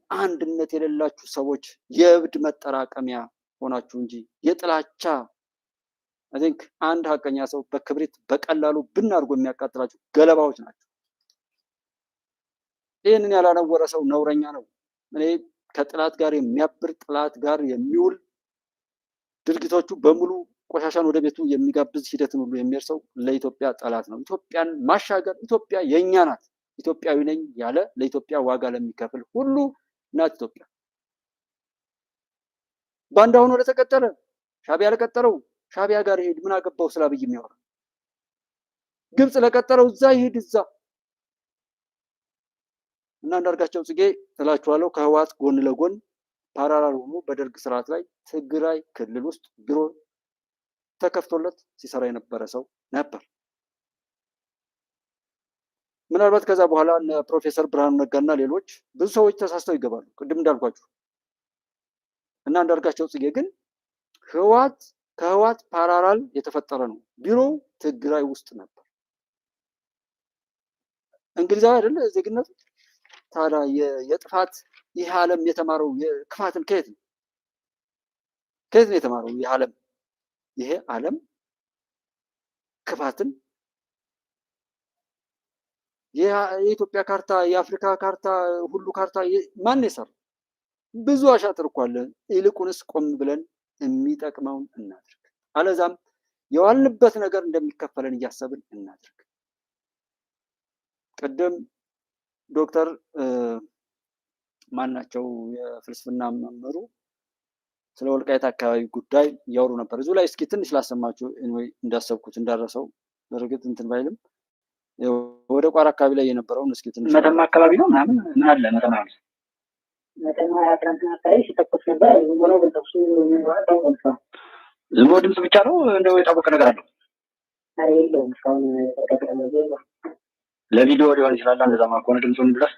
አንድነት የሌላችሁ ሰዎች የእብድ መጠራቀሚያ ሆናችሁ እንጂ የጥላቻ አይ ቲንክ አንድ ሀቀኛ ሰው በክብሪት በቀላሉ ብናርጎ የሚያቃጥላችሁ ገለባዎች ናቸው። ይህንን ያላነወረ ሰው ነውረኛ ነው። እኔ ከጥላት ጋር የሚያብር ጥላት ጋር የሚውል ድርጊቶቹ በሙሉ ቆሻሻን ወደ ቤቱ የሚጋብዝ ሂደትን ሁሉ የሚርሰው ለኢትዮጵያ ጠላት ነው። ኢትዮጵያን ማሻገር ኢትዮጵያ የኛ ናት። ኢትዮጵያዊ ነኝ ያለ ለኢትዮጵያ ዋጋ ለሚከፍል ሁሉ ናት ኢትዮጵያ። ባንዳ ሆኖ ለተቀጠረ ሻቢያ ለቀጠረው ሻቢያ ጋር ይሄድ፣ ምን አገባው ስለ አብይ የሚያወራ? ግብጽ ለቀጠረው እዛ ይሄድ እዛ። እና አንዳርጋቸው ጽጌ እላችኋለሁ ከህወሓት ጎን ለጎን ፓራላል ሆኖ በደርግ ስርዓት ላይ ትግራይ ክልል ውስጥ ቢሮ ተከፍቶለት ሲሰራ የነበረ ሰው ነበር። ምናልባት ከዛ በኋላ ፕሮፌሰር ብርሃኑ ነጋና ሌሎች ብዙ ሰዎች ተሳስተው ይገባሉ፣ ቅድም እንዳልኳችሁ። እና አንዳርጋቸው ጽጌ ግን ከህወሓት ፓራላል የተፈጠረ ነው። ቢሮው ትግራይ ውስጥ ነበር። እንግሊዛዊ አይደለ ዜግነቱ። ታዲያ የጥፋት ይህ ዓለም የተማረው ክፋትን ከየት ነው? ከየት ነው የተማረው? ይሄ ዓለም ክፋትን የኢትዮጵያ ካርታ፣ የአፍሪካ ካርታ፣ ሁሉ ካርታ ማን የሰራው? ብዙ አሻጥር እኮ አለ። ይልቁንስ ቆም ብለን የሚጠቅመውን እናድርግ። አለዛም የዋልንበት ነገር እንደሚከፈለን እያሰብን እናድርግ። ቅድም ዶክተር ማናቸው የፍልስፍና መምህሩ ስለ ወልቃይት አካባቢ ጉዳይ እያወሩ ነበር። እዚሁ ላይ እስኪ ትንሽ ላሰማችሁ እንዳሰብኩት እንዳረሰው በእርግጥ እንትን ባይልም ወደ ቋራ አካባቢ ላይ የነበረውን እስኪ ትንሽ መተማ አካባቢ ነው ምናምን ምን አለ መተማ ትናንትና አካባቢ ሲተኮስ ነበር። ዝም ብሎ ድምፅ ብቻ ነው እንደው የታወቀ ነገር አለው? አይ የለውም እስካሁን ለቪዲዮ ሊሆን ይችላል። እንደዛማ ከሆነ ድምፁን ድረስ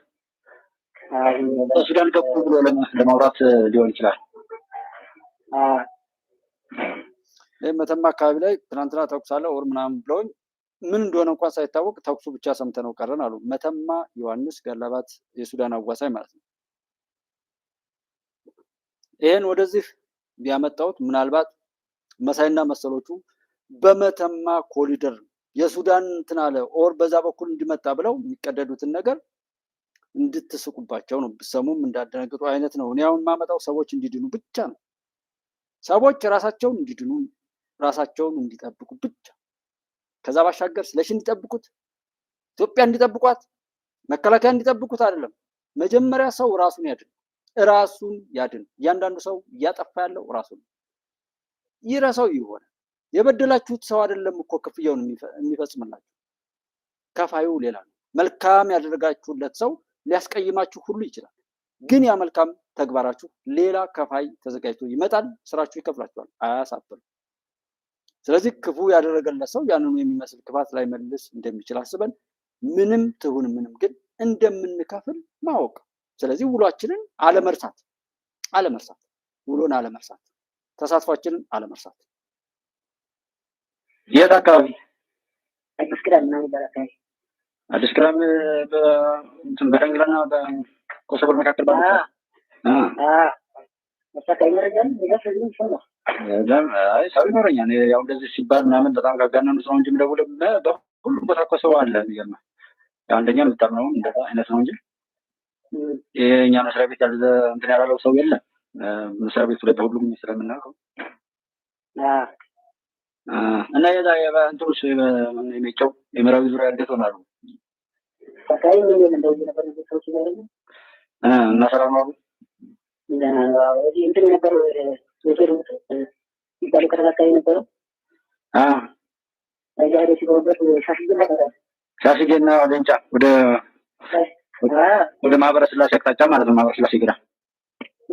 ሱዳን ገቡ ብሎ ለማውራት ሊሆን ይችላል። መተማ አካባቢ ላይ ትናንትና ተኩስ አለ ወር ምናምን ብለውኝ ምን እንደሆነ እንኳን ሳይታወቅ ተኩሱ ብቻ ሰምተነው ቀረን አሉ። መተማ ዮሐንስ ገላባት የሱዳን አዋሳኝ ማለት ነው። ይሄን ወደዚህ ቢያመጣውት ምናልባት መሳይና መሰሎቹ በመተማ ኮሪደር የሱዳን እንትን አለ ኦር በዛ በኩል እንዲመጣ ብለው የሚቀደዱትን ነገር እንድትስቁባቸው ነው። ብሰሙም እንዳደነግጡ አይነት ነው። እኔ አሁን የማመጣው ሰዎች እንዲድኑ ብቻ ነው። ሰዎች ራሳቸውን እንዲድኑ ራሳቸውን እንዲጠብቁ ብቻ። ከዛ ባሻገር ስለሽ እንዲጠብቁት፣ ኢትዮጵያ እንዲጠብቋት፣ መከላከያ እንዲጠብቁት አይደለም። መጀመሪያ ሰው ራሱን ያድን፣ ራሱን ያድን። እያንዳንዱ ሰው እያጠፋ ያለው ራሱን ይረሳው ይሆነ። የበደላችሁት ሰው አይደለም እኮ ክፍያውን የሚፈጽምላችሁ፣ ከፋዩ ሌላ ነው። መልካም ያደረጋችሁለት ሰው ሊያስቀይማችሁ ሁሉ ይችላል። ግን ያ መልካም ተግባራችሁ ሌላ ከፋይ ተዘጋጅቶ ይመጣል፣ ስራችሁ ይከፍላችኋል፣ አያሳፍርም። ስለዚህ ክፉ ያደረገለት ሰው ያንኑ የሚመስል ክፋት ላይ መልስ እንደሚችል አስበን ምንም ትሁን ምንም ግን እንደምንከፍል ማወቅ። ስለዚህ ውሏችንን አለመርሳት፣ ውሎን አለመርሳት፣ ተሳትፏችንን አለመርሳት። የት አካባቢ? አዲስ ግራም ነው በረካይ አዲስ ግራም በደንግላና በኮሶበር መካከል ባለው ሰው ይኖረኛል። ያው እንደዚህ ሲባል ምናምን በጣም ጋጋናኑ ሰው እንጂ የምደውለው በሁሉም ቦታ እኮ ሰው አለ። የሚገርምህ አንደኛ የምታምነውም እንደዛ አይነት ነው እንጂ የእኛ መስሪያ ቤት ያለ እንትን ያላለው ሰው የለም። መስሪያ ቤቱ ላይ በሁሉም ስለምናውቀው እና የዛ እንትኖች የሚጨው የምዕራዊ ዙሪያ እንዴት ሆናሉ? እና ሰላም ነው እንትን ነበር ይባሉ ከተካካይ ነበረው ዛሬ ሲገቡበት ሻሽጌና ወደንጫ ወደ ማህበረ ስላሴ አቅጣጫ ማለት ነው። ማህበረ ስላሴ ግራ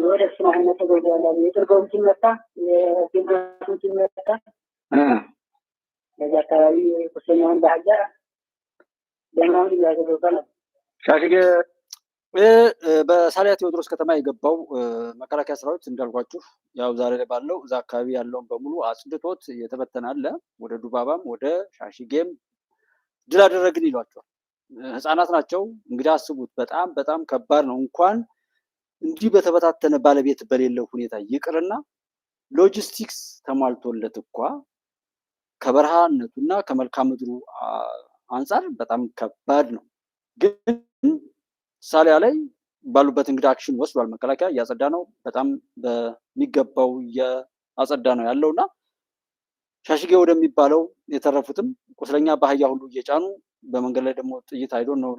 ወደ ስማህነ ተገውያለ የጥርገው ሲመጣ የግንባቱ ሲመጣ ለዚህ አካባቢ ቁስኛውን ባህጃ ደማውን ያገበው ሻሽጌ በሳሊያ ቴዎድሮስ ከተማ የገባው መከላከያ ሰራዊት እንዳልኳችሁ ያው ዛሬ ላይ ባለው እዛ አካባቢ ያለውን በሙሉ አጽድቶት የተበተነ አለ። ወደ ዱባባም ወደ ሻሽጌም ድል አደረግን ይሏቸዋል። ህፃናት ናቸው እንግዲህ አስቡት። በጣም በጣም ከባድ ነው። እንኳን እንዲህ በተበታተነ ባለቤት በሌለው ሁኔታ ይቅርና ሎጂስቲክስ ተሟልቶለት እንኳ ከበረሃነቱና ከመልክዓ ምድሩ አንጻር በጣም ከባድ ነው። ግን ሳሊያ ላይ ባሉበት እንግዲህ አክሽን ወስዷል። መከላከያ እያጸዳ ነው፣ በጣም በሚገባው እያጸዳ ነው ያለውና ሻሽጌ ወደሚባለው የተረፉትም ቁስለኛ በአህያ ሁሉ እየጫኑ በመንገድ ላይ ደግሞ ጥይት አይዶ ነው።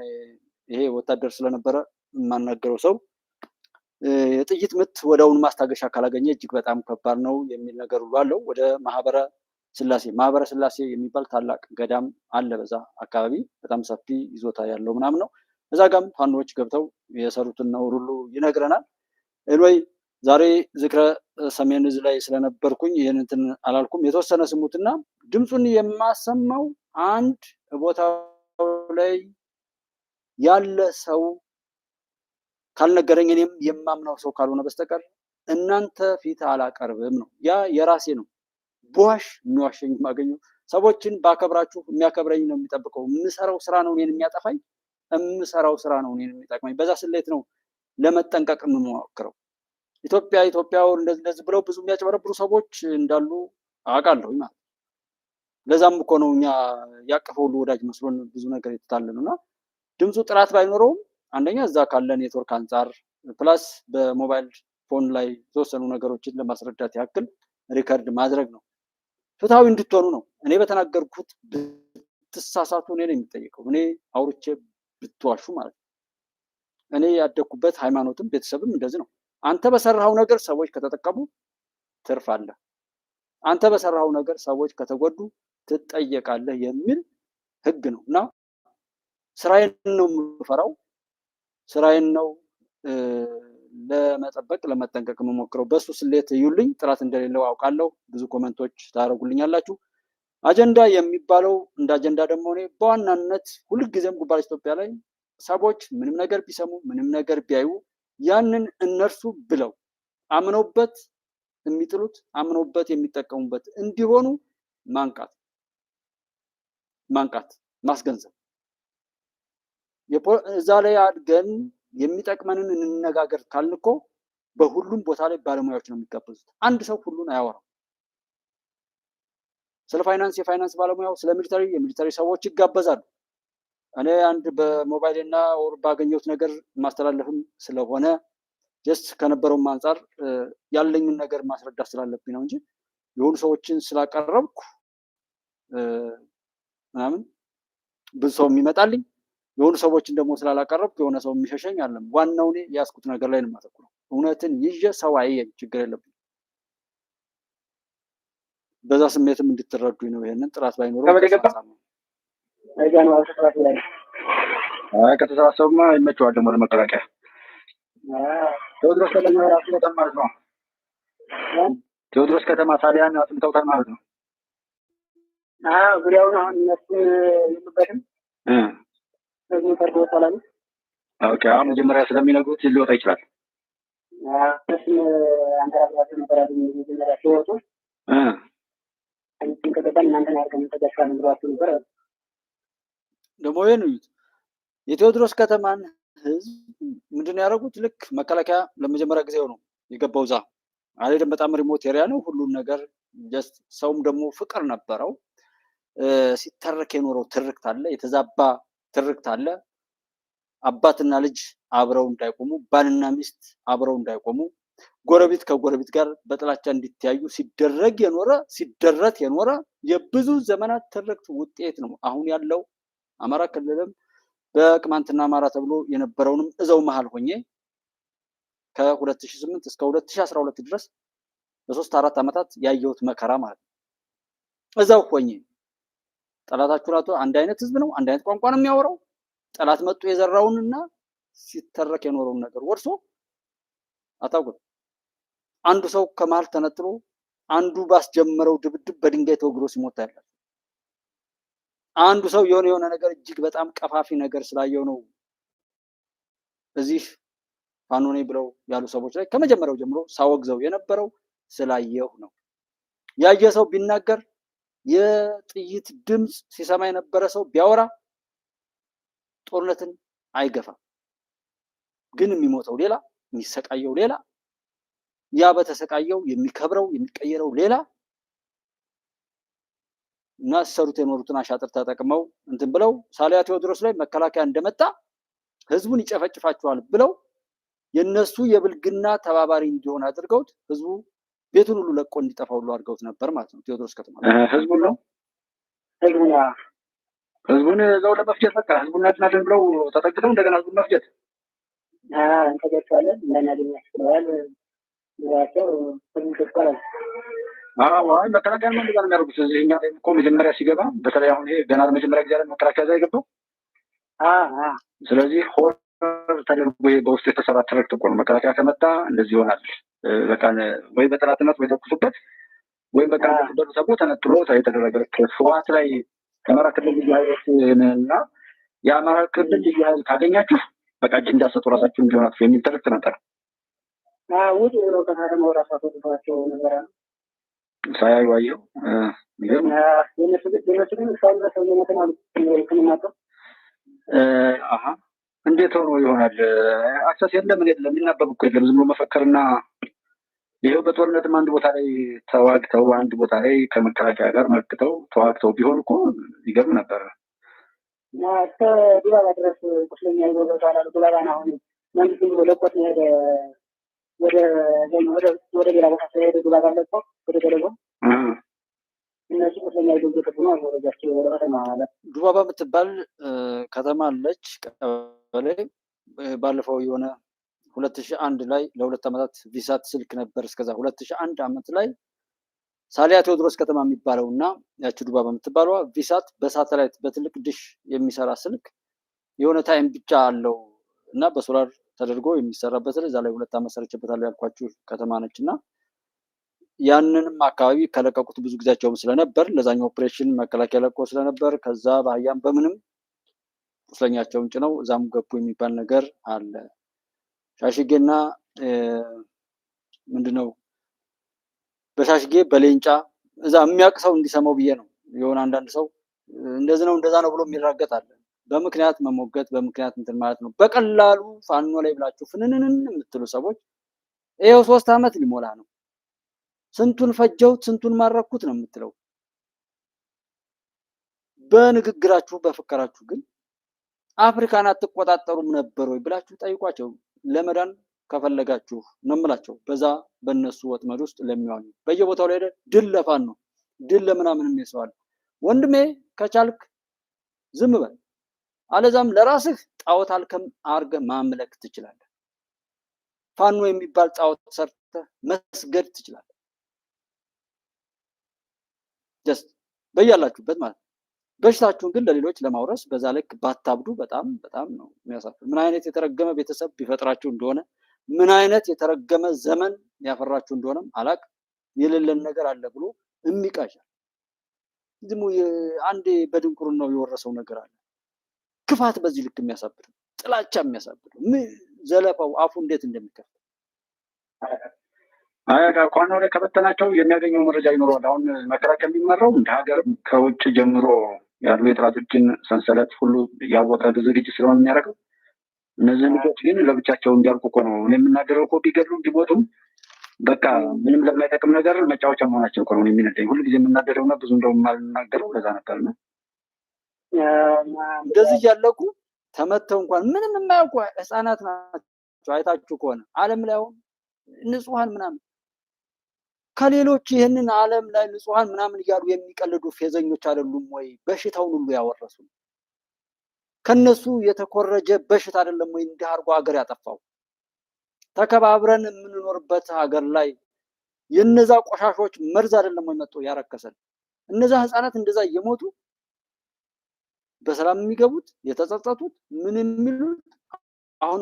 ይሄ ወታደር ስለነበረ የማናገረው ሰው የጥይት ምት ወደውን ማስታገሻ ካላገኘ እጅግ በጣም ከባድ ነው የሚል ነገር ሁሉ አለው። ወደ ማህበረ ስላሴ የሚባል ታላቅ ገዳም አለ በዛ አካባቢ፣ በጣም ሰፊ ይዞታ ያለው ምናምን ነው። እዛ ጋም ፋኖች ገብተው የሰሩትን ነውር ሁሉ ይነግረናል። ወይ ዛሬ ዝክረ ሰሜን ዕዝ ላይ ስለነበርኩኝ ይህን እንትን አላልኩም። የተወሰነ ስሙትና ድምፁን የማሰማው አንድ ቦታው ላይ ያለ ሰው ካልነገረኝ እኔም የማምነው ሰው ካልሆነ በስተቀር እናንተ ፊት አላቀርብም ነው። ያ የራሴ ነው። በዋሽ የሚዋሸኝ የማገኘው ሰዎችን ባከብራችሁ የሚያከብረኝ ነው የሚጠብቀው። የምሰራው ስራ ነው እኔን የሚያጠፋኝ፣ የምሰራው ስራ ነው እኔን የሚጠቅመኝ። በዛ ስሌት ነው ለመጠንቀቅ የምሞክረው። ኢትዮጵያ እንደዚህ ብለው ብዙ የሚያጭበረብሩ ሰዎች እንዳሉ አውቃለሁ ማለት። ለዛም እኮ ነው እኛ ያቀፈው ሁሉ ወዳጅ መስሎን ብዙ ነገር የተታለን እና ድምፁ ጥራት ባይኖረውም አንደኛ እዛ ካለ ኔትወርክ አንጻር ፕላስ በሞባይል ፎን ላይ የተወሰኑ ነገሮችን ለማስረዳት ያክል ሪከርድ ማድረግ ነው። ፍትሃዊ እንድትሆኑ ነው። እኔ በተናገርኩት ብትሳሳቱ እኔ ነው የሚጠየቀው። እኔ አውርቼ ብትዋሹ ማለት ነው። እኔ ያደግኩበት ሃይማኖትም ቤተሰብም እንደዚህ ነው። አንተ በሰራው ነገር ሰዎች ከተጠቀሙ ትርፍ አለ፣ አንተ በሰራው ነገር ሰዎች ከተጎዱ ትጠየቃለህ የሚል ህግ ነው እና ስራዬን ነው የምፈራው፣ ስራዬን ነው ለመጠበቅ ለመጠንቀቅ የምሞክረው። በሱ ስሌት እዩልኝ። ጥራት እንደሌለው አውቃለሁ። ብዙ ኮመንቶች ታደርጉልኛላችሁ። አጀንዳ የሚባለው እንደ አጀንዳ ደግሞ እኔ በዋናነት ሁልጊዜም ጉባኤ ኢትዮጵያ ላይ ሰዎች ምንም ነገር ቢሰሙ ምንም ነገር ቢያዩ ያንን እነርሱ ብለው አምነውበት የሚጥሉት አምነውበት የሚጠቀሙበት እንዲሆኑ ማንቃት ማስገንዘብ። እዛ ላይ አድገን የሚጠቅመንን እንነጋገር ካልን እኮ በሁሉም ቦታ ላይ ባለሙያዎች ነው የሚጋበዙት። አንድ ሰው ሁሉን አያወራም። ስለ ፋይናንስ የፋይናንስ ባለሙያው፣ ስለ ሚሊተሪ የሚሊተሪ ሰዎች ይጋበዛሉ። እኔ አንድ በሞባይል እና ባገኘሁት ነገር ማስተላለፍም ስለሆነ ጀስት ከነበረውም አንጻር ያለኝን ነገር ማስረዳት ስላለብኝ ነው እንጂ የሆኑ ሰዎችን ስላቀረብኩ ምናምን ብዙ ሰው የሚመጣልኝ፣ የሆኑ ሰዎችን ደግሞ ስላላቀረብኩ የሆነ ሰው የሚሸሸኝ አለም። ዋናው እኔ የያዝኩት ነገር ላይ ነው የማተኩረው። እውነትን ይዤ ሰው አየኝ፣ ችግር የለብኝ። በዛ ስሜትም እንድትረዱኝ ነው። ይሄንን ጥራት ባይኖረው ከተሰባሰቡማ ይመቸዋል ደግሞ ለመከላከያ። ቴዎድሮስ ከተማ ራሱ በጣም ማለት ነው። ቴዎድሮስ ከተማ ሳሊያን አጥምተውታል ማለት ነው። ዙሪያውን አሁን እነሱ የሉበትም በዚህ ፈርዶ ሰላም። ኦኬ፣ አሁን መጀመሪያ ስለሚነግሩት ሊወጣ ይችላል። እሱም አንተራራቱ ነበር መጀመሪያ ሲወጡ አንቺን ከተባል እናንተን አድርገን ተገፋን ብሏችሁ ነበር። ደግሞ ይሄን የቴዎድሮስ ከተማን ህዝብ ምንድን ያደረጉት? ልክ መከላከያ ለመጀመሪያ ጊዜው ነው የገባው። እዛ አልሄድም፣ በጣም ሪሞት ኤሪያ ነው ሁሉም ነገር። ጀስት ሰውም ደግሞ ፍቅር ነበረው። ሲተረክ የኖረው ትርክት አለ፣ የተዛባ ትርክት አለ። አባትና ልጅ አብረው እንዳይቆሙ፣ ባልና ሚስት አብረው እንዳይቆሙ፣ ጎረቤት ከጎረቤት ጋር በጥላቻ እንዲተያዩ ሲደረት የኖረ የብዙ ዘመናት ትርክት ውጤት ነው አሁን ያለው። አማራ ክልልም በቅማንትና አማራ ተብሎ የነበረውንም እዛው መሀል ሆኜ ከ2008 እስከ 2012 ድረስ በ3-4 ዓመታት ያየሁት መከራ ማለት ነው። እዛው ሆኜ ጠላታችሁ ራሱ አንድ አይነት ህዝብ ነው፣ አንድ አይነት ቋንቋ ነው የሚያወራው። ጠላት መጥቶ የዘራውንና ሲተረክ የኖረውን ነገር ወርሶ አታውቁት። አንዱ ሰው ከመሀል ተነጥሎ አንዱ ባስጀመረው ድብድብ በድንጋይ ተወግሮ ሲሞት ያለ አንዱ ሰው የሆነ ነገር እጅግ በጣም ቀፋፊ ነገር ስላየው ነው እዚህ ፋኖኔ ብለው ያሉ ሰዎች ላይ ከመጀመሪያው ጀምሮ ሳወግዘው የነበረው ስላየው ነው። ያየ ሰው ቢናገር የጥይት ድምፅ ሲሰማ የነበረ ሰው ቢያወራ ጦርነትን አይገፋም። ግን የሚሞተው ሌላ፣ የሚሰቃየው ሌላ፣ ያ በተሰቃየው የሚከብረው የሚቀየረው ሌላ እና ሰሩት የኖሩትን አሻጥር ተጠቅመው እንትን ብለው ሳሊያ ቴዎድሮስ ላይ መከላከያ እንደመጣ ህዝቡን ይጨፈጭፋቸዋል ብለው የነሱ የብልግና ተባባሪ እንዲሆን አድርገውት ህዝቡ ቤቱን ሁሉ ለቆ እንዲጠፋ ሁሉ አድርገውት ነበር ማለት ነው። ቴዎድሮስ ከተማ ህዝቡን ነው ህዝቡን እዛው ለመፍጀት በቃ ህዝቡን እናድናለን ብለው ተጠግተው እንደገና ህዝቡን መፍጀት እንተገቸዋለን እንዳናገኛቸዋል ብሏቸው ተንከስከራል። አይ መከላከያ ነው እንደዛ የሚያደርጉት። እዚህ እኛ ላይ እኮ መጀመሪያ ሲገባ በተለይ አሁን ይሄ ገና ለመጀመሪያ ጊዜ አይደል መከላከያ እዛ የገባው። ስለዚህ ሆር ተደርጎ በውስጥ የተሰራ ትርክት እኮ ነው። መከላከያ ከመጣ እንደዚህ ይሆናል በቃ ወይ በጠላትነት ወይ ተኩሱበት ወይ በቃ እንደዚህ ተብሎ ተነጥሎ የተደረገ ህወሓት ላይ ከአማራ ክልል ልዩ ኃይሎችና የአማራ ክልል ልዩ ኃይል ካገኛችሁ በቃ እጅ እንዳሰጡ ራሳችሁ እንዲሆናችሁ የሚል ትርክት ነበር። ውጭ ብለው ከከተማው ራሳቸው ተፈቷቸው ነበር ሳያዩ አየሁ። የነሱ ግን እስካሁን ድረስ የመተናል ህክምናቸው እንዴት ሆኖ ይሆናል? አክሰስ የለም ምን የለም የሚናበብ እኮ የለም። ዝም ብሎ መፈከርና ይኸው በጦርነትም አንድ ቦታ ላይ ተዋግተው አንድ ቦታ ላይ ከመከላከያ ጋር መክተው ተዋግተው ቢሆን እኮ ይገርም ነበር። እስከ ዱባባ ድረስ ቁስለኛ ይዞ በኋላ ዱባባን አሁን መንግስት ብሎ ለቆት ሄደ ወደ ሌላ ቦታ ስለሄደ ዱባባ ለቆ ወደ ገለጎ እነሱ ቁስለኛ ይዞ ገጥሞ ወደጃቸው ወደ ከተማ አለ። ዱባባ የምትባል ከተማ አለች ቀበሌ። ባለፈው የሆነ 2001 ላይ ለ2 ዓመታት ቪሳት ስልክ ነበር። እስከዛ 2001 ዓመት ላይ ሳሊያ ቴዎድሮስ ከተማ የሚባለውና ያቺ ዱባባ የምትባለው ቪሳት በሳተላይት በትልቅ ዲሽ የሚሰራ ስልክ የሆነ ታይም ብቻ አለው እና በሶላር ተደርጎ የሚሰራበት እዛ ላይ 2 ዓመት ሰርቼበታለሁ ያልኳችሁ ከተማ ነችና ያንንም አካባቢ ከለቀቁት ብዙ ጊዜያቸውም ስለነበር ለዛኛው ኦፕሬሽን መከላከያ ለቆ ስለነበር ከዛ በአህያም በምንም ቁስለኛቸውን ጭነው እዛም ገቡ የሚባል ነገር አለ። ሻሽጌና ምንድነው በሻሽጌ በሌንጫ እዛ የሚያውቅ ሰው እንዲሰማው ብዬ ነው። የሆነ አንዳንድ ሰው እንደዚህ ነው እንደዛ ነው ብሎ የሚራገጥ አለ። በምክንያት መሞገት በምክንያት እንትን ማለት ነው። በቀላሉ ፋኖ ላይ ብላችሁ ፍንንንን የምትሉ ሰዎች ይሄው 3 ዓመት ሊሞላ ነው። ስንቱን ፈጀውት ስንቱን ማረኩት ነው የምትለው። በንግግራችሁ በፍከራችሁ ግን አፍሪካን አትቆጣጠሩም ነበር ወይ ብላችሁ ጠይቋቸው። ለመዳን ከፈለጋችሁ ነው የምላቸው። በዛ በእነሱ ወጥመድ ውስጥ ለሚዋኙ በየቦታው ላይ ድል ለፋን ነው ድል ለምናምን የሚሰዋል። ወንድሜ ከቻልክ ዝም በል፣ አለዛም ለራስህ ጣዖት አልከም አርገ ማምለክ ትችላለህ። ፋኖ የሚባል ጣዖት ሰርተህ መስገድ ትችላለህ። ጀስት በያላችሁበት ማለት ነው። በሽታችሁን ግን ለሌሎች ለማውረስ በዛ ልክ ባታብዱ በጣም በጣም ነው የሚያሳፍር። ምን አይነት የተረገመ ቤተሰብ ቢፈጥራችሁ እንደሆነ ምን አይነት የተረገመ ዘመን ያፈራችሁ እንደሆነም አላቅ። የሌለን ነገር አለ ብሎ የሚቃዣል ዝሙ አንዴ በድንቁር ነው የወረሰው ነገር አለ። ክፋት በዚህ ልክ የሚያሳብድ ጥላቻ የሚያሳብድ ዘለፋው አፉ እንዴት እንደሚከፍት ቋና ላይ ከበተናቸው የሚያገኘው መረጃ ይኖረዋል። አሁን መከላከያ የሚመራው እንደ ሀገር ከውጭ ጀምሮ ያሉ የጥራቶችን ሰንሰለት ሁሉ ያወቀ ዝግጅት ስለሆነ የሚያደርገው እነዚህ ልጆች ግን ለብቻቸው እንዲያልቁ እኮ ነው የምናደረው እኮ። ቢገድሉ ቢሞቱም በቃ ምንም ለማይጠቅም ነገር መጫወቻ መሆናቸው እኮ ነው የሚነደኝ። ሁልጊዜ የምናደረውና ብዙ እንደውም የማልናገረው ለዛ ነበር ነው። እንደዚህ እያለቁ ተመተው እንኳን ምንም የማያውቁ ህፃናት ናቸው። አይታችሁ ከሆነ ዓለም ላይ አሁን ንጹሃን ምናምን ከሌሎች ይህንን ዓለም ላይ ንጹሃን ምናምን እያሉ የሚቀልዱ ፌዘኞች አይደሉም ወይ? በሽታውን ሁሉ ያወረሱ ከነሱ የተኮረጀ በሽታ አይደለም ወይ እንዲህ አድርጎ ሀገር ያጠፋው? ተከባብረን የምንኖርበት ሀገር ላይ የነዛ ቆሻሾች መርዝ አይደለም ወይ መጥቶ ያረከሰን? እነዛ ህፃናት እንደዛ እየሞቱ በሰላም የሚገቡት የተጸጸቱት ምን የሚሉት አሁን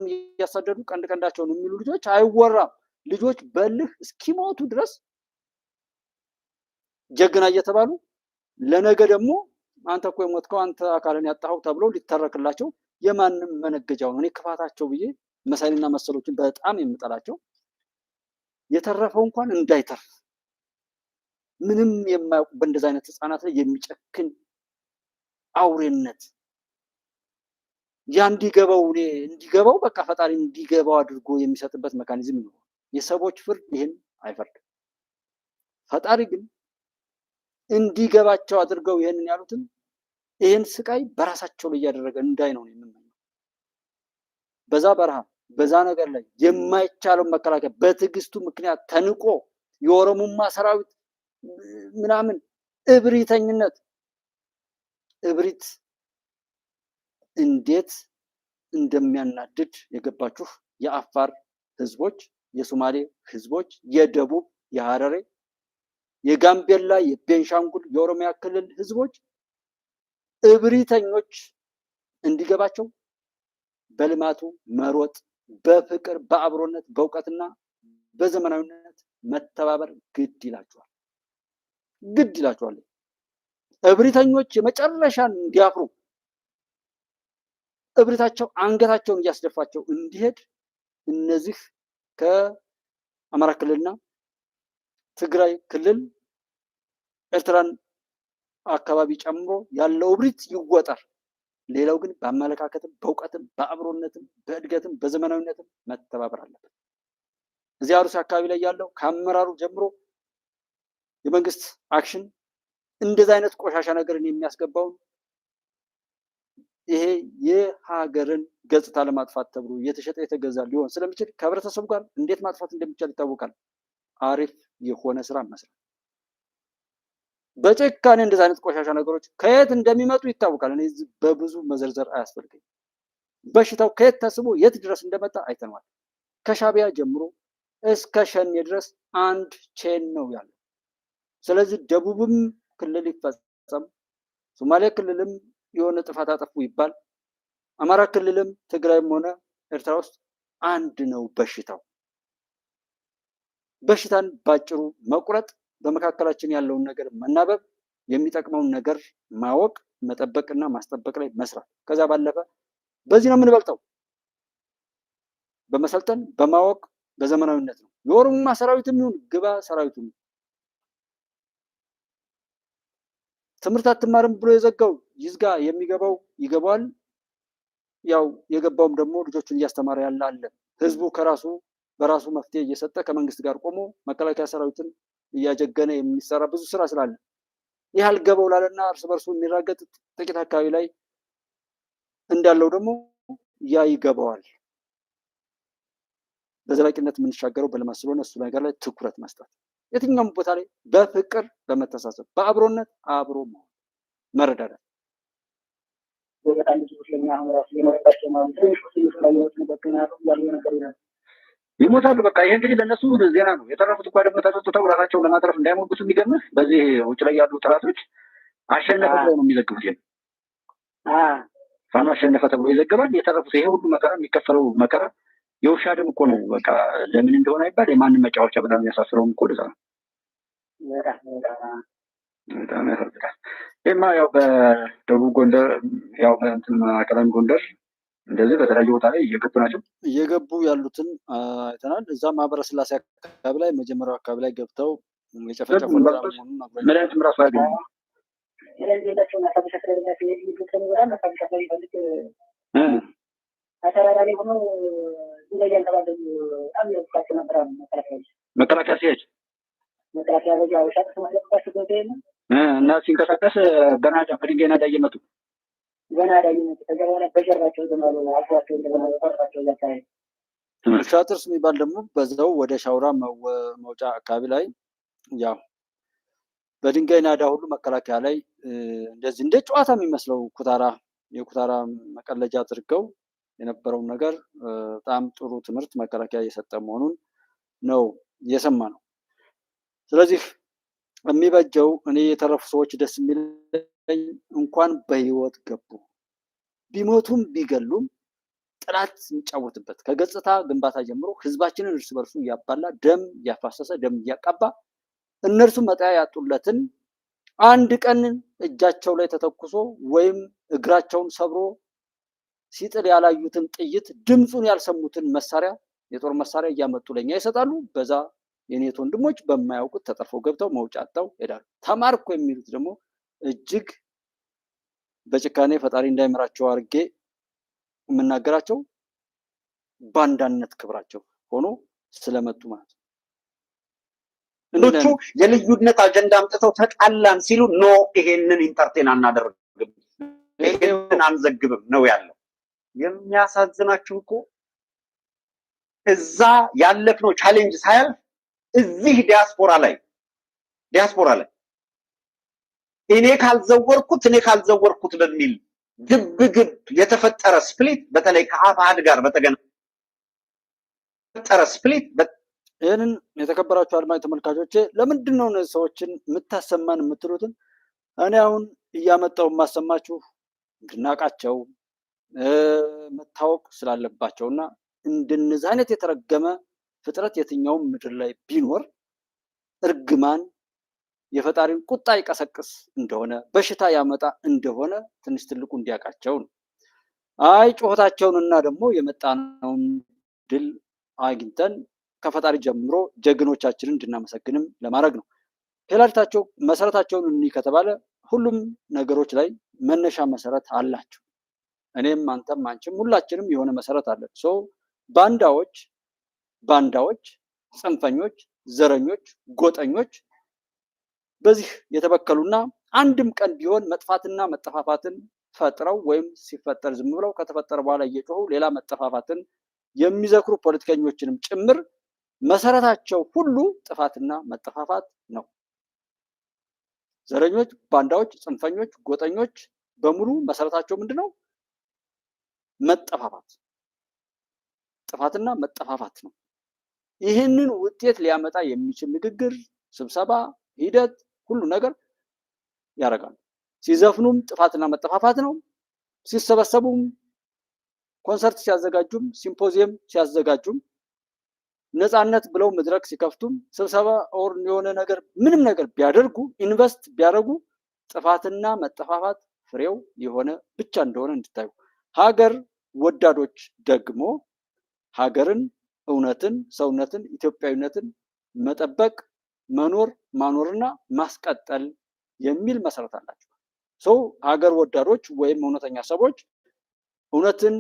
እያሳደዱ ቀንድ ቀንዳቸውን የሚሉ ልጆች አይወራም። ልጆች በልህ እስኪሞቱ ድረስ ጀግና እየተባሉ ለነገ ደግሞ አንተ እኮ የሞትከው አንተ አካልን ያጣኸው ተብሎ ሊተረክላቸው የማንም መነገጃው ነው። እኔ ክፋታቸው ብዬ መሳይልና መሰሎችን በጣም የምጠላቸው የተረፈው እንኳን እንዳይተርፍ ምንም የማያውቁ በእንደዛ አይነት ህፃናት ላይ የሚጨክን አውሬነት ያ እንዲገባው በቃ ፈጣሪ እንዲገባው አድርጎ የሚሰጥበት ሜካኒዝም ነው። የሰዎች ፍርድ ይህን አይፈርድም። ፈጣሪ ግን እንዲገባቸው አድርገው ይህንን ያሉትን ይህን ስቃይ በራሳቸው ላይ እያደረገ እንዳይ ነው የምመኘው። በዛ በረሃ በዛ ነገር ላይ የማይቻለው መከላከያ በትዕግስቱ ምክንያት ተንቆ የኦሮሞማ ሰራዊት ምናምን እብሪተኝነት እብሪት እንዴት እንደሚያናድድ የገባችሁ የአፋር ህዝቦች፣ የሶማሌ ህዝቦች፣ የደቡብ፣ የሐረሬ፣ የጋምቤላ፣ የቤንሻንጉል፣ የኦሮሚያ ክልል ህዝቦች እብሪተኞች እንዲገባቸው በልማቱ መሮጥ፣ በፍቅር በአብሮነት በእውቀትና በዘመናዊነት መተባበር ግድ ይላቸዋል። እብሪተኞች የመጨረሻን እንዲያፍሩ እብሪታቸው አንገታቸውን እያስደፋቸው እንዲሄድ እነዚህ ከአማራ ክልልና ትግራይ ክልል ኤርትራን አካባቢ ጨምሮ ያለው እብሪት ይወጠር። ሌላው ግን በአመለካከትም በእውቀትም በአብሮነትም በእድገትም በዘመናዊነትም መተባበር አለበት። እዚህ አሩሲ አካባቢ ላይ ያለው ከአመራሩ ጀምሮ የመንግስት አክሽን እንደዚህ አይነት ቆሻሻ ነገርን የሚያስገባውን ይሄ የሀገርን ገጽታ ለማጥፋት ተብሎ እየተሸጠ የተገዛ ሊሆን ስለሚችል ከህብረተሰቡ ጋር እንዴት ማጥፋት እንደሚቻል ይታወቃል። አሪፍ የሆነ ስራ መስራት፣ በጭካኔ እንደዚህ አይነት ቆሻሻ ነገሮች ከየት እንደሚመጡ ይታወቃል። እኔ በብዙ መዘርዘር አያስፈልገኝ። በሽታው ከየት ተስቦ የት ድረስ እንደመጣ አይተነዋል። ከሻቢያ ጀምሮ እስከ ሸኔ ድረስ አንድ ቼን ነው ያለው። ስለዚህ ደቡብም ክልል ይፈጸም፣ ሶማሌ ክልልም የሆነ ጥፋት አጠፉ ይባል፣ አማራ ክልልም ትግራይም ሆነ ኤርትራ ውስጥ አንድ ነው በሽታው። በሽታን ባጭሩ መቁረጥ፣ በመካከላችን ያለውን ነገር መናበብ፣ የሚጠቅመውን ነገር ማወቅ፣ መጠበቅና ማስጠበቅ ላይ መስራት። ከዛ ባለፈ በዚህ ነው የምንበልጠው፣ በመሰልጠን በማወቅ በዘመናዊነት ነው። የኦሮሞማ ሰራዊትም ይሁን ግባ ሰራዊቱም ትምህርት አትማርም ብሎ የዘጋው ይዝጋ፣ የሚገባው ይገባዋል። ያው የገባውም ደግሞ ልጆቹን እያስተማረ ያለ አለ። ህዝቡ ከራሱ በራሱ መፍትሄ እየሰጠ ከመንግስት ጋር ቆሞ መከላከያ ሰራዊትን እያጀገነ የሚሰራ ብዙ ስራ ስላለ ይህ አልገባው ላለና እርስ በርሱ የሚራገጥ ጥቂት አካባቢ ላይ እንዳለው ደግሞ ያ ይገባዋል። በዘላቂነት የምንሻገረው በልማት ስለሆነ እሱ ነገር ላይ ትኩረት መስጠት፣ የትኛውም ቦታ ላይ በፍቅር በመተሳሰብ በአብሮነት አብሮ መሆን መረዳዳት። ይሞታሉ። በቃ ይሄ እንግዲህ ለእነሱ ዜና ነው። የተረፉት እኮ ደግሞ ተጠጥተው ራሳቸውን ለማትረፍ እንዳይሞግቱ የሚገርምህ በዚህ ውጭ ላይ ያሉ ጠላቶች አሸነፈ ብለው ነው የሚዘግቡት። ይሄ ፋኖ አሸነፈ ተብሎ ይዘገባል። የተረፉት ይሄ ሁሉ መከራ የሚከፈለው መከራ የውሻ ደም እኮ ነው። በቃ ለምን እንደሆነ አይባል የማንም መጫወቻ በጣም የሚያሳስረውም እኮ ለዛ ነው። በጣም ያሳዝናል። ይህማ ያው በደቡብ ጎንደር ያው በእንትን ማዕከላዊ ጎንደር እንደዚህ በተለያዩ ቦታ ላይ እየገቡ ናቸው። እየገቡ ያሉትን አይተናል። እዛ ማህበረ ስላሴ አካባቢ ላይ መጀመሪያው አካባቢ ላይ ገብተው የጨፈጨፉ መድኃኒትም ራሱ ያገኙ መከላከያ ሲሄድ እና ሲንቀሳቀስ በናዳ በድንጋይ ናዳ እየመጡ ሻጥርስ የሚባል ደግሞ በዛው ወደ ሻውራ መውጫ አካባቢ ላይ ያው በድንጋይ ናዳ ሁሉ መከላከያ ላይ እንደዚህ እንደ ጨዋታ የሚመስለው የኩታራ መቀለጃ አድርገው የነበረውን ነገር በጣም ጥሩ ትምህርት መከላከያ እየሰጠ መሆኑን ነው የሰማ ነው። ስለዚህ የሚበጀው እኔ የተረፉ ሰዎች ደስ የሚለኝ እንኳን በህይወት ገቡ፣ ቢሞቱም ቢገሉም ጥላት የሚጫወትበት ከገጽታ ግንባታ ጀምሮ ህዝባችንን እርስ በርሱ እያባላ ደም እያፋሰሰ ደም እያቃባ እነርሱ መጣያ ያጡለትን አንድ ቀን እጃቸው ላይ ተተኩሶ ወይም እግራቸውን ሰብሮ ሲጥል ያላዩትን ጥይት ድምፁን ያልሰሙትን መሳሪያ የጦር መሳሪያ እያመጡ ለኛ ይሰጣሉ። በዛ የኔት ወንድሞች በማያውቁት ተጠርፈው ገብተው መውጫ አጥተው ሄዳሉ። ተማርኮ የሚሉት ደግሞ እጅግ በጭካኔ ፈጣሪ እንዳይመራቸው አድርጌ የምናገራቸው ባንዳነት ክብራቸው ሆኖ ስለመጡ ማለት ነው። ሌሎቹ የልዩነት አጀንዳ አምጥተው ተጣላን ሲሉ ኖ ይሄንን ኢንተርቴን አናደርግም፣ ይሄንን አንዘግብም ነው ያለው። የሚያሳዝናችሁ እኮ እዛ ያለፍነው ቻሌንጅ ሳያልፍ እዚህ ዲያስፖራ ላይ እኔ ካልዘወርኩት በሚል ግብግብ የተፈጠረ ስፕሊት በተለይ ከአፋሕድ ጋር በተገናጠረ ስፕሊት ይህንን የተከበራችሁ አድማጭ ተመልካቾቼ ለምንድን ነው እነዚህ ሰዎችን የምታሰማን የምትሉትን እኔ አሁን እያመጣው የማሰማችሁ እንድናቃቸው መታወቅ ስላለባቸውና እንደነዚህ አይነት የተረገመ ፍጥረት የትኛውም ምድር ላይ ቢኖር እርግማን የፈጣሪን ቁጣ ይቀሰቅስ እንደሆነ በሽታ ያመጣ እንደሆነ ትንሽ ትልቁ እንዲያውቃቸው ነው። አይ ጩኸታቸውንና ደግሞ የመጣነውን ድል አግኝተን ከፈጣሪ ጀምሮ ጀግኖቻችንን እንድናመሰግንም ለማድረግ ነው። ፔላልታቸው መሰረታቸውን እንይ ከተባለ ሁሉም ነገሮች ላይ መነሻ መሰረት አላቸው። እኔም አንተም አንቺም ሁላችንም የሆነ መሰረት አለን። ባንዳዎች፣ ጽንፈኞች፣ ዘረኞች፣ ጎጠኞች በዚህ የተበከሉና አንድም ቀን ቢሆን መጥፋትና መጠፋፋትን ፈጥረው ወይም ሲፈጠር ዝም ብለው ከተፈጠረ በኋላ እየጮሁ ሌላ መጠፋፋትን የሚዘክሩ ፖለቲከኞችንም ጭምር መሰረታቸው ሁሉ ጥፋትና መጠፋፋት ነው። ዘረኞች፣ ባንዳዎች፣ ጽንፈኞች፣ ጎጠኞች በሙሉ መሰረታቸው ምንድነው? መጠፋፋት፣ ጥፋትና መጠፋፋት ነው። ይህንን ውጤት ሊያመጣ የሚችል ንግግር፣ ስብሰባ፣ ሂደት ሁሉ ነገር ያደርጋሉ። ሲዘፍኑም ጥፋትና መጠፋፋት ነው። ሲሰበሰቡም፣ ኮንሰርት ሲያዘጋጁም፣ ሲምፖዚየም ሲያዘጋጁም፣ ነፃነት ብለው መድረክ ሲከፍቱም፣ ስብሰባ ኦር የሆነ ነገር ምንም ነገር ቢያደርጉ፣ ኢንቨስት ቢያደርጉ ጥፋትና መጠፋፋት ፍሬው የሆነ ብቻ እንደሆነ እንድታዩ። ሀገር ወዳዶች ደግሞ ሀገርን፣ እውነትን፣ ሰውነትን፣ ኢትዮጵያዊነትን መጠበቅ ማኖርና ማስቀጠል የሚል መሰረት አላቸው። ሰው ሀገር ወዳዶች ወይም እውነተኛ ሰዎች እውነትን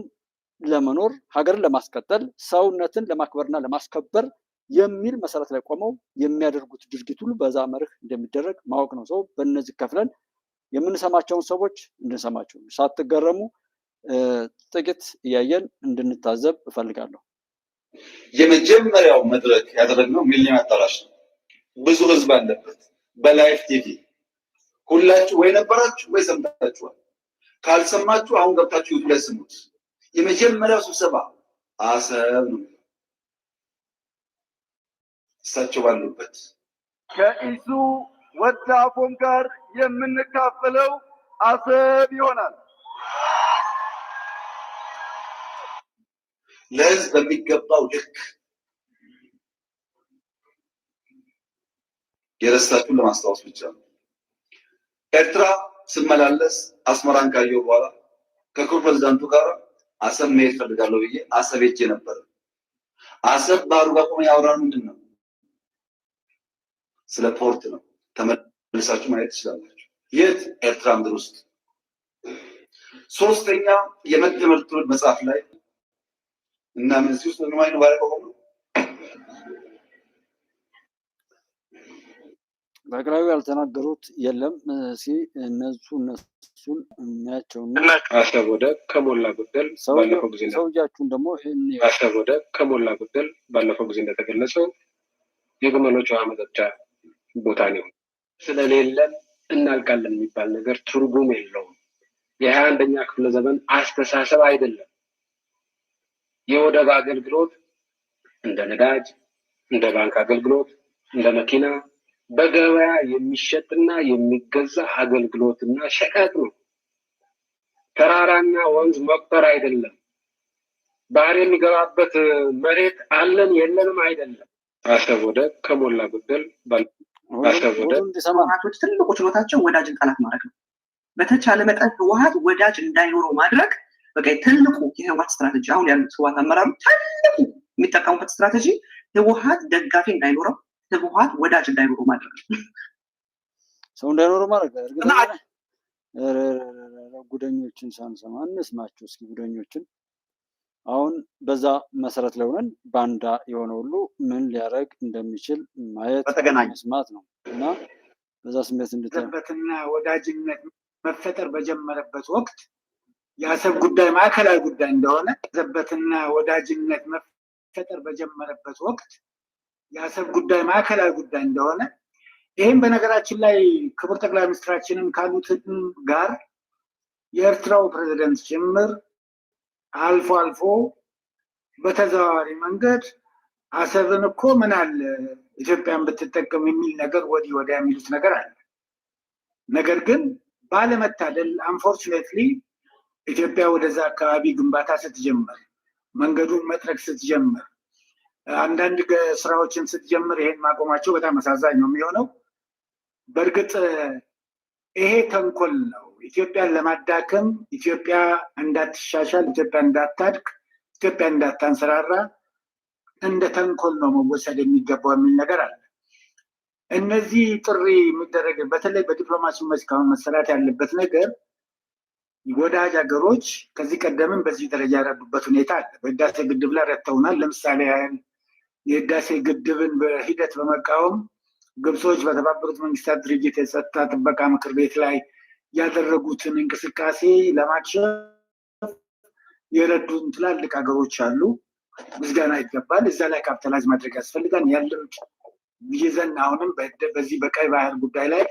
ለመኖር ሀገርን ለማስቀጠል ሰውነትን ለማክበርና ለማስከበር የሚል መሰረት ላይ ቆመው የሚያደርጉት ድርጊት ሁሉ በዛ መርህ እንደሚደረግ ማወቅ ነው። ሰው በእነዚህ ከፍለን የምንሰማቸውን ሰዎች እንድንሰማቸው ሳትገረሙ ጥቂት እያየን እንድንታዘብ እፈልጋለሁ። የመጀመሪያው መድረክ ያደረግነው ሚሊኒየም አዳራሽ ነው። ብዙ ህዝብ አለበት። በላይቭ ቲቪ ሁላችሁ ወይ ነበራችሁ ወይ ሰምታችኋል። ካልሰማችሁ አሁን ገብታችሁ ዩቲዩብ ላይ ስሙት። የመጀመሪያው ስብሰባ አሰብ ነው። እሳቸው ባሉበት ከኢሱ ወዳፎም ጋር የምንካፈለው አሰብ ይሆናል። ለህዝብ በሚገባው ልክ የረሳችሁን ለማስታወስ ብቻ ነው። ኤርትራ ስመላለስ አስመራን ካየሁ በኋላ ከክቡር ፕሬዝዳንቱ ጋር አሰብ መሄድ ፈልጋለሁ ብዬ አሰብ ሄጄ ነበር። አሰብ ባህሩ ጋር ቆመን ያወራን ምንድን ነው? ስለ ፖርት ነው። ተመልሳችሁ ማየት ትችላላችሁ። የት? ኤርትራ ምድር ውስጥ። ሶስተኛ የመደመር ትውልድ መጽሐፍ ላይ እና ምን ሲውስ ነው ማለት ነው ባለቀው በግራዊ ያልተናገሩት የለም። እነሱን እናያቸውና አሰብ ወደብ ከሞላ ጎደል ባለፈው ጊዜ ሰውያችሁን ደግሞ አሰብ ወደብ ከሞላ ጎደል ባለፈው ጊዜ እንደተገለጸው የግመሎች ውሃ መጠጫ ቦታ ነው። ስለሌለን እናልቃለን የሚባል ነገር ትርጉም የለውም። የ21ኛ ክፍለ ዘመን አስተሳሰብ አይደለም። የወደብ አገልግሎት እንደ ነዳጅ፣ እንደ ባንክ አገልግሎት፣ እንደ መኪና በገበያ የሚሸጥና የሚገዛ አገልግሎትና ሸቀጥ ነው። ተራራና ወንዝ መቁጠር አይደለም። ባህር የሚገባበት መሬት አለን የለንም አይደለም። አሰብ ወደብ ከሞላ ጎደል አሰብ ወደብ ህወሓቶች ትልቁ ችሎታቸው ወዳጅን ጠላት ማድረግ ነው። በተቻለ መጠን ህወሓት ወዳጅ እንዳይኖረው ማድረግ በቃ ትልቁ የህወሓት ስትራቴጂ። አሁን ያሉት ህወሓት አመራሮች ትልቁ የሚጠቀሙበት ስትራቴጂ ህወሓት ደጋፊ እንዳይኖረው፣ ህወሓት ወዳጅ እንዳይኖረው ማድረግ ነው። ሰው እንዳይኖረው ማድረግ ጉደኞችን ሳንሰማ እንስማቸው እስኪ። ጉደኞችን አሁን በዛ መሰረት ላይ ሆነን ባንዳ የሆነ ሁሉ ምን ሊያደርግ እንደሚችል ማየት መስማት ነው እና በዛ ስሜት እንድትበትና ወዳጅነት መፈጠር በጀመረበት ወቅት የአሰብ ጉዳይ ማዕከላዊ ጉዳይ እንደሆነ ዘበትና ወዳጅነት መፈጠር በጀመረበት ወቅት የአሰብ ጉዳይ ማዕከላዊ ጉዳይ እንደሆነ ይህም በነገራችን ላይ ክቡር ጠቅላይ ሚኒስትራችንን ካሉትን ጋር የኤርትራው ፕሬዝደንት ጭምር አልፎ አልፎ በተዘዋዋሪ መንገድ አሰብን እኮ ምን አለ ኢትዮጵያን ብትጠቀም የሚል ነገር ወዲህ ወዲያ የሚሉት ነገር አለ። ነገር ግን ባለመታደል አንፎርቹኔትሊ ኢትዮጵያ ወደዛ አካባቢ ግንባታ ስትጀምር፣ መንገዱን መጥረግ ስትጀምር፣ አንዳንድ ስራዎችን ስትጀምር ይሄን ማቆማቸው በጣም አሳዛኝ ነው የሚሆነው። በእርግጥ ይሄ ተንኮል ነው። ኢትዮጵያን ለማዳከም፣ ኢትዮጵያ እንዳትሻሻል፣ ኢትዮጵያ እንዳታድግ፣ ኢትዮጵያ እንዳታንሰራራ እንደ ተንኮል ነው መወሰድ የሚገባው የሚል ነገር አለ። እነዚህ ጥሪ የሚደረግ በተለይ በዲፕሎማሲ መስክ አሁን መሰራት ያለበት ነገር ወዳጅ ሀገሮች ከዚህ ቀደምም በዚህ ደረጃ ያረዱበት ሁኔታ አለ። በህዳሴ ግድብ ላይ ረድተውናል። ለምሳሌ ያህል የህዳሴ ግድብን በሂደት በመቃወም ግብጾች በተባበሩት መንግስታት ድርጅት የጸጥታ ጥበቃ ምክር ቤት ላይ ያደረጉትን እንቅስቃሴ ለማክሸፍ የረዱን ትላልቅ ሀገሮች አሉ። ምስጋና ይገባል። እዛ ላይ ካፒታላይዝ ማድረግ ያስፈልጋል። ያለን ይዘን አሁንም በዚህ በቀይ ባህር ጉዳይ ላይ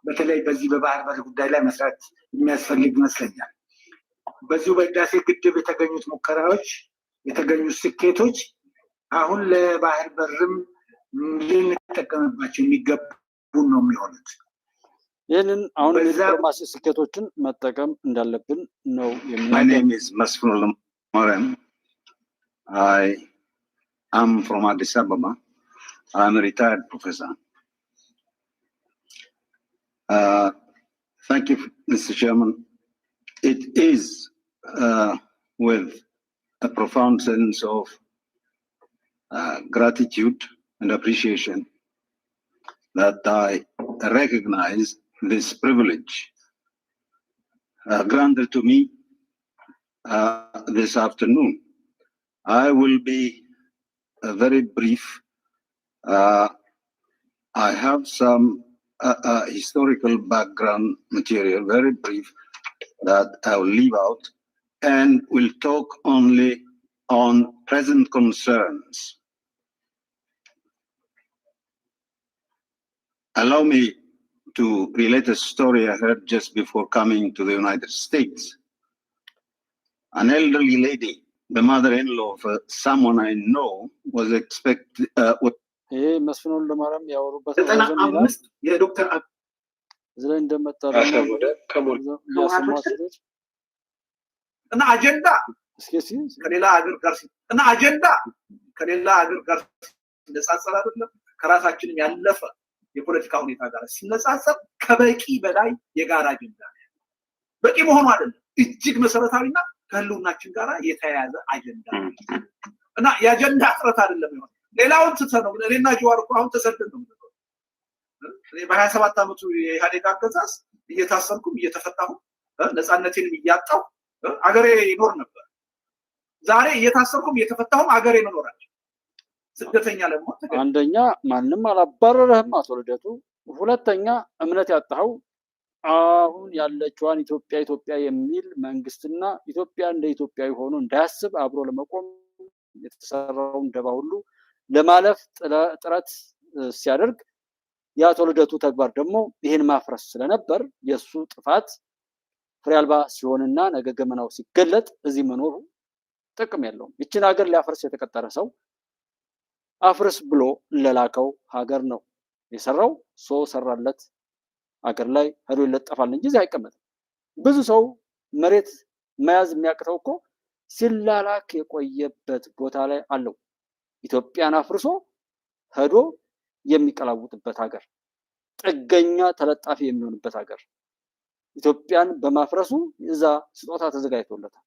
በተለይ በዚህ በባህር በር ጉዳይ ላይ መስራት የሚያስፈልግ ይመስለኛል። በዚሁ በህዳሴ ግድብ የተገኙት ሙከራዎች፣ የተገኙት ስኬቶች አሁን ለባህር በርም ልንጠቀምባቸው የሚገቡ ነው የሚሆኑት። ይህንን አሁን የዲፕሎማሲ ስኬቶችን መጠቀም እንዳለብን ነው My name is Masfur Moran. I am from Addis Ababa. I'm a retired professor. Thank you, Mr. Chairman. It is with a profound sense of gratitude and appreciation that I recognize this privilege granted to me this afternoon. I will be very brief. I have some historical background material, very brief, that I will leave out and will talk only on present concerns. Allow me to relate a story I heard just before coming to the United States. An elderly lady, the mother-in-law of someone I know, was expected. ይሄ መስፍን ለማርያም ያወሩበት የዶክተር እዚህ ላይ እንደመጣ እና አጀንዳ ከሌላ ሀገር ጋር እና አጀንዳ ከሌላ ሀገር ጋር ሲነጻጸር አይደለም ከራሳችን ያለፈ የፖለቲካ ሁኔታ ጋር ሲነጻጸር ከበቂ በላይ የጋራ አጀንዳ በቂ መሆኑ አይደለም እጅግ መሰረታዊና ከህልውናችን ጋር የተያያዘ አጀንዳ እና የአጀንዳ ጥረት አይደለም ይሆን ሌላውን ትተነው እኔና ጀዋር እኮ አሁን ተሰደን ነው እኔ በ27 ዓመቱ የኢህአዴግ አገዛዝ እየታሰርኩም እየተፈታሁ ነፃነቴንም እያጣሁ አገሬ ይኖር ነበር። ዛሬ እየታሰርኩም እየተፈታሁም አገሬ መኖራቸው ስደተኛ ለመሆን አንደኛ ማንም አላባረረህም አቶ ልደቱ፣ ሁለተኛ እምነት ያጣኸው አሁን ያለችዋን ኢትዮጵያ የሚል መንግስትና ኢትዮጵያ እንደ ኢትዮጵያዊ ሆኖ እንዳያስብ አብሮ ለመቆም የተሰራውን ደባ ሁሉ ለማለፍ ጥረት ሲያደርግ የአቶ ልደቱ ተግባር ደግሞ ይህን ማፍረስ ስለነበር የሱ ጥፋት ፍሬ አልባ ሲሆንና ነገ ገመናው ሲገለጥ እዚህ መኖሩ ጥቅም የለውም። ይችን ሀገር ሊያፈርስ የተቀጠረ ሰው አፍርስ ብሎ ለላከው ሀገር ነው የሰራው። ሰው ሰራለት ሀገር ላይ ሄዶ ይለጠፋል እንጂ እዚህ አይቀመጥም። ብዙ ሰው መሬት መያዝ የሚያቅተው እኮ ሲላላክ የቆየበት ቦታ ላይ አለው። ኢትዮጵያን አፍርሶ ሄዶ የሚቀላውጥበት ሀገር፣ ጥገኛ ተለጣፊ የሚሆንበት ሀገር ኢትዮጵያን በማፍረሱ እዛ ስጦታ ተዘጋጅቶለታል።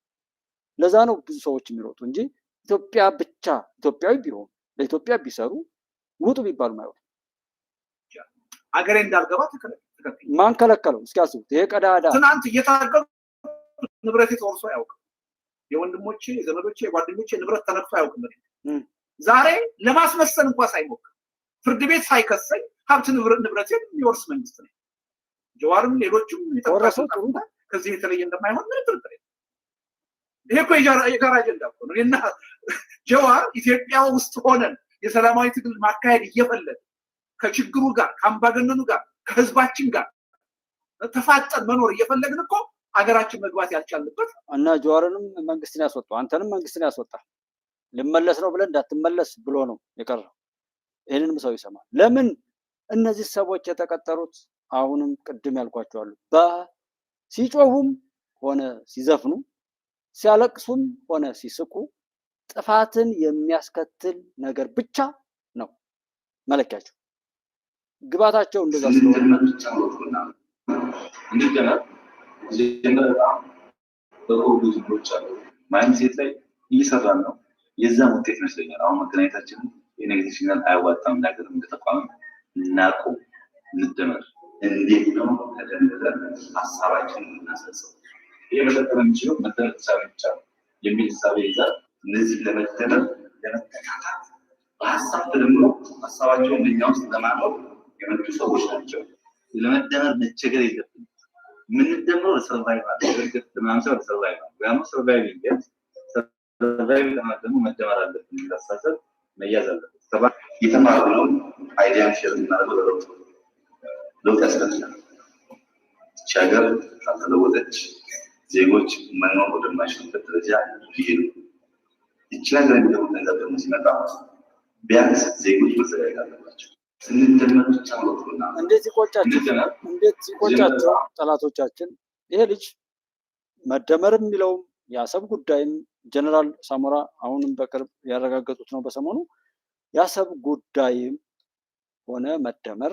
ለዛ ነው ብዙ ሰዎች የሚሮጡ እንጂ ኢትዮጵያ ብቻ ኢትዮጵያዊ ቢሆን ለኢትዮጵያ ቢሰሩ ውጡ ቢባሉ ማለት አገሬ እንዳልገባ ተከለከለ። ማን ከለከለው? እስኪ አስቡት። ይሄ ቀዳዳ ትናንት እየታገሉ ንብረቴ ተወርሶ ያውቅ የወንድሞቼ የዘመዶቼ የጓደኞቼ ንብረት ተነክቶ አያውቅም። ዛሬ ለማስመሰል እንኳን ሳይሞክር ፍርድ ቤት ሳይከሰኝ ሀብት ንብረቴን የሚወርስ መንግስት ነው። ጀዋርም ሌሎችም የተወረሰው ከዚህ የተለየ እንደማይሆን ምንም ጥርጥር የለም። ይሄ እኮ የጋራ አጀንዳ እኮ ነው። እና ጀዋር ኢትዮጵያ ውስጥ ሆነን የሰላማዊ ትግል ማካሄድ እየፈለገ ከችግሩ ጋር ከአምባገነኑ ጋር ከህዝባችን ጋር ተፋጠን መኖር እየፈለግን እኮ ሀገራችን መግባት ያልቻልንበት እና ጀዋርንም መንግስትን ያስወጣው አንተንም መንግስትን ያስወጣ ልመለስ ነው ብለን እንዳትመለስ ብሎ ነው የቀረው። ይህንንም ሰው ይሰማል። ለምን እነዚህ ሰዎች የተቀጠሩት አሁንም ቅድም ያልኳቸው አሉ ሲጮሁም ሆነ ሲዘፍኑ ሲያለቅሱም ሆነ ሲስቁ ጥፋትን የሚያስከትል ነገር ብቻ ነው መለኪያቸው። ግባታቸው እንደዛ ስለሆነ እንደገና ብዙዎች አሉ ማይንድሴት ላይ እየሰራን ነው። የዛም ውጤት ይመስለኛል አሁን መገናኘታችንን የኔጌቲቭ ሲግናል አያዋጣም። ነገር እንደተቋም እናቁ እንደመር እንዴት ነው ተደምጠን ሀሳባችንን እናሰልሰው። ይሄ መቀጠል የሚችለው መደመር ብቻ ነው የሚል ሀሳብ ይዛል። እነዚህ ለመደመር ለመተካታት በሀሳብ ተደምሮ ሀሳባቸውን እኛ ውስጥ ለማኖር የመጡ ሰዎች ናቸው። ለመደመር መቸገር የለብንም። የምንደምረው ለሰርቫይቫል እርግጥ ለማምሰል ለሰርቫይቫል ያም ሰርቫይቪንግ ሰርቫይቭ ለማድረግ ደግሞ መደመር አለብን የሚል አስተሳሰብ መያዝ አለበት። የተማርነው አይዲያ ሼር እናደርገው ለውጥ ያስፈልጋል። ይህች ሀገር ካልተለወጠች ዜጎች መኖር ወደማይችሉበት ደረጃ ይሄዱ። ይህች ሀገር የሚለውጥ ነገር ደግሞ ሲመጣ ቢያንስ ዜጎች መዘጋጀት አለባቸው። ስንደመር ብቻ ነው። እንዴት ሲቆጫቸው ጠላቶቻችን ይሄ ልጅ መደመር የሚለውም የአሰብ ጉዳይም ጀነራል ሳሞራ አሁንም በቅርብ ያረጋገጡት ነው። በሰሞኑ የአሰብ ጉዳይም ሆነ መደመር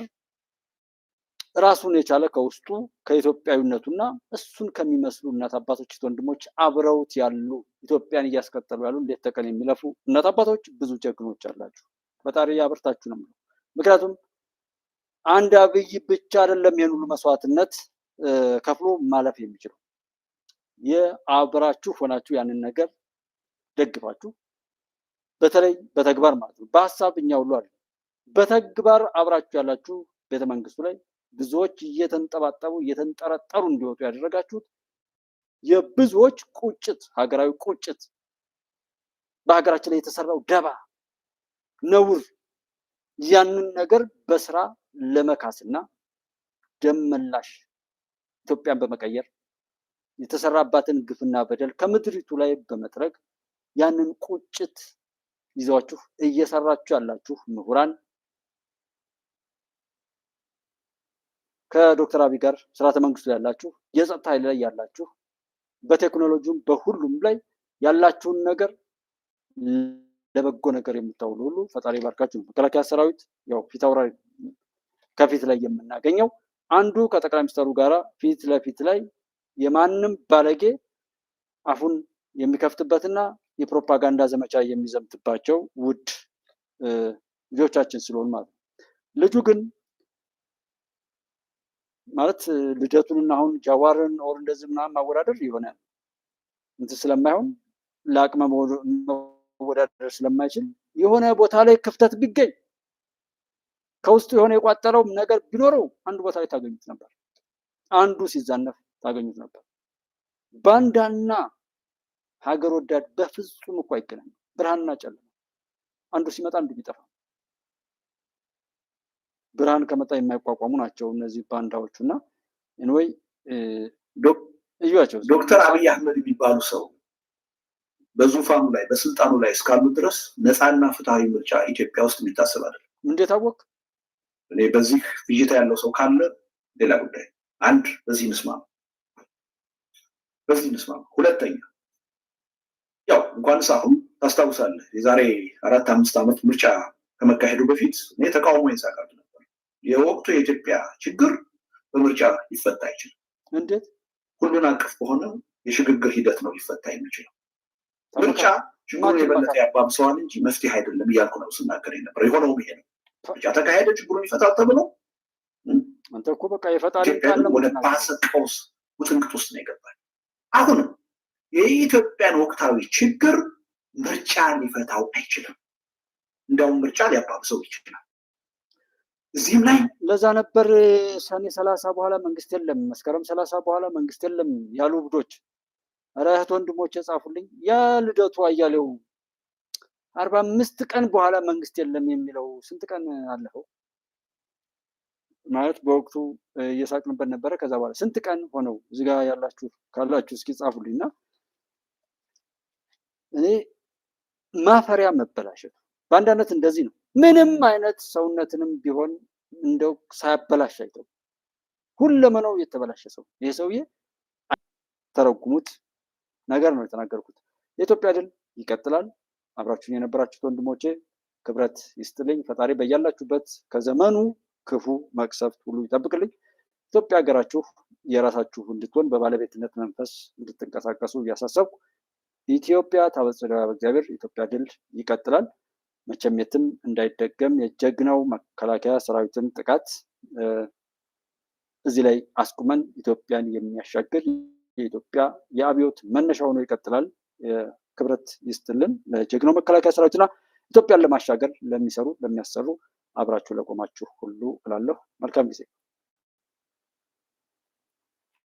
ራሱን የቻለ ከውስጡ ከኢትዮጵያዊነቱና እሱን ከሚመስሉ እናት አባቶች ወንድሞች አብረውት ያሉ ኢትዮጵያን እያስቀጠሉ ያሉ እንዴት ተቀን የሚለፉ እናት አባቶች ብዙ ጀግኖች አላችሁ። ፈጣሪ ያበርታችሁ ነው። ምክንያቱም አንድ አብይ ብቻ አይደለም ይሄን ሁሉ መስዋዕትነት ከፍሎ ማለፍ የሚችለው። የአብራችሁ ሆናችሁ ያንን ነገር ደግፋችሁ በተለይ በተግባር ማለት ነው። በሐሳብ እኛ ሁሉ አይደል፣ በተግባር አብራችሁ ያላችሁ ቤተመንግስቱ ላይ ብዙዎች እየተንጠባጠቡ እየተንጠረጠሩ እንዲወጡ ያደረጋችሁት የብዙዎች ቁጭት፣ ሀገራዊ ቁጭት፣ በሀገራችን ላይ የተሰራው ደባ ነውር ያንን ነገር በስራ ለመካስና ደም መላሽ ኢትዮጵያን በመቀየር የተሰራባትን ግፍና በደል ከምድሪቱ ላይ በመጥረግ ያንን ቁጭት ይዛችሁ እየሰራችሁ ያላችሁ ምሁራን ከዶክተር አብይ ጋር ስርዓተ መንግስቱ ያላችሁ የጸጥታ ኃይል ላይ ያላችሁ በቴክኖሎጂም በሁሉም ላይ ያላችሁን ነገር ለበጎ ነገር የምታውሉ ሁሉ ፈጣሪ ባርካችሁ። መከላከያ ሰራዊት ያው ፊት አውራሪ ከፊት ላይ የምናገኘው አንዱ ከጠቅላይ ሚኒስትሩ ጋራ ፊት ለፊት ላይ የማንም ባለጌ አፉን የሚከፍትበትና የፕሮፓጋንዳ ዘመቻ የሚዘምትባቸው ውድ ልጆቻችን ስለሆኑ ማለት ነው። ልጁ ግን ማለት ልደቱንና አሁን ጃዋርን ኦር እንደዚህ ምናምን ማወዳደር የሆነ እንትን ስለማይሆን ለአቅመ መወዳደር ስለማይችል የሆነ ቦታ ላይ ክፍተት ቢገኝ ከውስጡ የሆነ የቋጠረው ነገር ቢኖረው አንድ ቦታ ላይ ታገኙት ነበር። አንዱ ሲዛነፍ ታገኙት ነበር። ባንዳና ሀገር ወዳድ በፍጹም እኮ አይገናኙም። ብርሃንና ጨለማ አንዱ ሲመጣ አንዱ ቢጠፋ፣ ብርሃን ከመጣ የማይቋቋሙ ናቸው እነዚህ ባንዳዎቹ። እና እንወይ እዩዋቸው። ዶክተር አብይ አህመድ የሚባሉ ሰው በዙፋኑ ላይ በስልጣኑ ላይ እስካሉ ድረስ ነፃና ፍትሃዊ ምርጫ ኢትዮጵያ ውስጥ የሚታሰብ አይደለም። እንዴት አወቅ? እኔ በዚህ ፍይታ ያለው ሰው ካለ ሌላ ጉዳይ። አንድ በዚህ እንስማማ። ሁለተኛ ያው እንኳንስ አሁን ታስታውሳለህ የዛሬ 4-5 ዓመት ምርጫ ከመካሄዱ በፊት እኔ ተቃውሞ ይሳካል ነበር። የወቅቱ የኢትዮጵያ ችግር በምርጫ ሊፈታ አይችልም። እንዴት? ሁሉን አቀፍ በሆነ የሽግግር ሂደት ነው ሊፈታ የሚችለው። ምርጫ ችግሩን የበለጠ ያባብሰዋል እንጂ መፍትሄ አይደለም እያልኩ ነው ስናገር ነበር። የሆነውም ይሄ ነው። ምርጫ ተካሄደ ችግሩን ይፈታል ተብሎ አንተ እኮ በቃ የፈጣሪ ኢትዮጵያ ወደ ባሰ ቀውስ ውጥንቅጥ ውስጥ ነው የገባል። አሁንም የኢትዮጵያን ወቅታዊ ችግር ምርጫ ሊፈታው አይችልም። እንደውም ምርጫ ሊያባብሰው ይችላል። እዚህም ላይ ለዛ ነበር ሰኔ 30 በኋላ መንግስት የለም፣ መስከረም 30 በኋላ መንግስት የለም ያሉ ብዶች። ኧረ እህት ወንድሞች የጻፉልኝ ያ ልደቱ አያሌው 45 ቀን በኋላ መንግስት የለም የሚለው ስንት ቀን አለፈው? ማለት በወቅቱ እየሳቅንበት ነበረ። ከዛ በኋላ ስንት ቀን ሆነው? እዚህ ጋር ያላችሁ ካላችሁ እስኪ ጻፉልኝና እኔ ማፈሪያ መበላሸት በአንዳነት እንደዚህ ነው። ምንም አይነት ሰውነትንም ቢሆን እንደው ሳያበላሽ አይተው ሁለመናው የተበላሸ ሰው ይሄ ሰውዬ ተረጉሙት ነገር ነው የተናገርኩት። የኢትዮጵያ ድል ይቀጥላል። አብራችሁን የነበራችሁት ወንድሞቼ ክብረት ይስጥልኝ። ፈጣሪ በያላችሁበት ከዘመኑ ክፉ መቅሰፍት ሁሉ ይጠብቅልኝ። ኢትዮጵያ ሀገራችሁ የራሳችሁ እንድትሆን በባለቤትነት መንፈስ እንድትንቀሳቀሱ እያሳሰብኩ ኢትዮጵያ ታበጽሕና በእግዚአብሔር። ኢትዮጵያ ድል ይቀጥላል። መቼም የትም እንዳይደገም የጀግናው መከላከያ ሰራዊትን ጥቃት እዚህ ላይ አስቁመን ኢትዮጵያን የሚያሻግር የኢትዮጵያ የአብዮት መነሻ ሆኖ ይቀጥላል። ክብረት ይስጥልን ለጀግናው መከላከያ ሰራዊትና ኢትዮጵያን ለማሻገር ለሚሰሩ ለሚያሰሩ አብራችሁ ለቆማችሁ ሁሉ እላለሁ። መልካም ጊዜ።